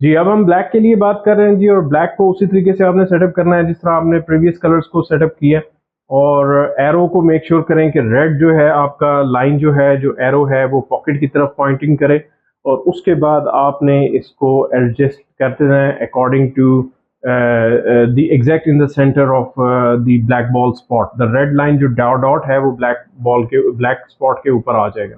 जी, अब हम ब्लैक के लिए बात कर रहे हैं जी, और ब्लैक को उसी तरीके से आपने सेटअप करना है जिस तरह आपने प्रीवियस कलर्स को सेटअप किया। और एरो को मेक श्योर करें कि रेड जो है आपका लाइन जो है, जो एरो है वो पॉकेट की तरफ पॉइंटिंग करे, और उसके बाद आपने इसको एडजस्ट करते रहें according to the exact in the centre of the black ball spot. The red line जो डॉट है वो ब्लैक स्पॉट के ऊपर आ जाएगा।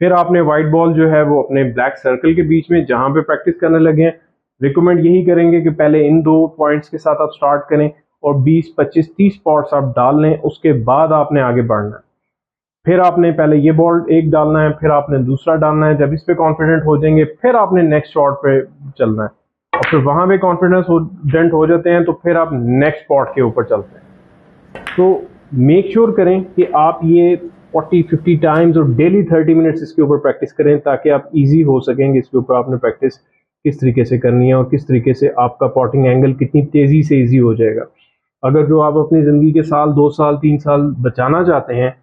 फिर आपने व्हाइट बॉल जो है वो अपने ब्लैक सर्कल के बीच में जहां पे प्रैक्टिस करने लगे हैं, रिकमेंड यही करेंगे कि पहले इन 2 पॉइंट्स के साथ आप स्टार्ट करें और 20, 25, 30 स्पॉट्स आप डाल लें, उसके बाद आपने आगे बढ़ना है। फिर आपने पहले ये बॉल एक डालना है, फिर आपने दूसरा डालना है। जब इस पे कॉन्फिडेंट हो जाएंगे फिर आपने नेक्स्ट शॉट पे चलना है, और फिर वहां पे कॉन्फिडेंट हो जाते हैं तो फिर आप नेक्स्ट स्पॉट के ऊपर चलते हैं। तो मेक श्योर करें कि आप ये 40-50 टाइम्स और डेली 30 मिनट्स इसके ऊपर प्रैक्टिस करें, ताकि आप इजी हो सकेंगे इसके ऊपर आपने प्रैक्टिस किस तरीके से करनी है और किस तरीके से आपका पॉटिंग एंगल कितनी तेज़ी से इजी हो जाएगा। अगर जो आप अपनी ज़िंदगी के साल, 2 साल, 3 साल बचाना चाहते हैं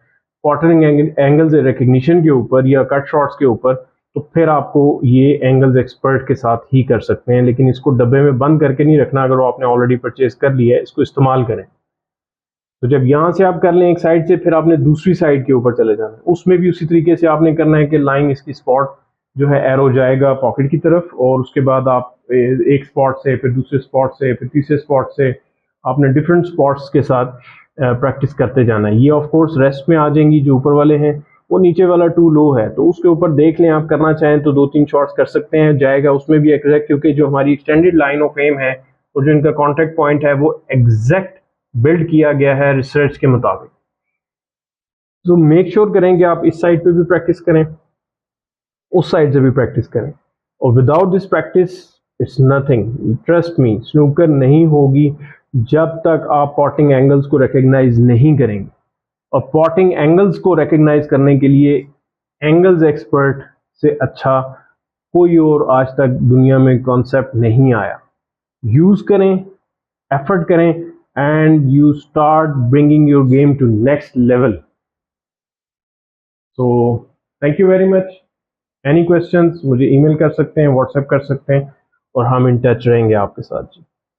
पॉटिंग एंगल्स रिकग्निशन के ऊपर या कट शॉट्स के ऊपर, तो फिर आपको ये एंगल्स एक्सपर्ट के साथ ही कर सकते हैं। लेकिन इसको डब्बे में बंद करके नहीं रखना। अगर आपने ऑलरेडी परचेज कर लिया है, इसको इस्तेमाल करें। तो जब यहाँ से आप कर लें एक साइड से, फिर आपने दूसरी साइड के ऊपर चले जाना है। उसमें भी उसी तरीके से आपने करना है कि लाइन इसकी स्पॉट जो है एरो जाएगा पॉकेट की तरफ, और उसके बाद आप एक स्पॉट से, फिर दूसरे स्पॉट से, फिर तीसरे स्पॉट से आपने डिफरेंट स्पॉट्स के साथ प्रैक्टिस करते जाना है। ये ऑफ कोर्स रेस्ट में आ जाएंगी जो ऊपर वाले हैं, वो नीचे वाला टू लो है तो उसके ऊपर देख लें। आप करना चाहें तो 2-3 शॉट्स कर सकते हैं, जाएगा उसमें भी एग्जैक्ट, क्योंकि जो हमारी एक्सटेंडेड लाइन ऑफ एम है और जो इनका कॉन्टेक्ट पॉइंट है वो एग्जैक्ट बिल्ड किया गया है रिसर्च के मुताबिक। तो मेक श्योर करें कि आप इस साइड पे भी प्रैक्टिस करें, उस साइड से भी प्रैक्टिस करें। और without this practice it's nothing, trust me, snooker नहीं होगी जब तक आप पॉटिंग एंगल्स को रिकग्नाइज नहीं करेंगे। और पॉटिंग एंगल्स को रिकग्नाइज करने के लिए एंगल्स एक्सपर्ट से अच्छा कोई और आज तक दुनिया में कॉन्सेप्ट नहीं आया। यूज करें, एफर्ट करें, and you start bringing your game to next level. So thank you very much. Any questions मुझे ईमेल कर सकते हैं, व्हाट्सएप कर सकते हैं, और हम इन टच रहेंगे आपके साथ जी।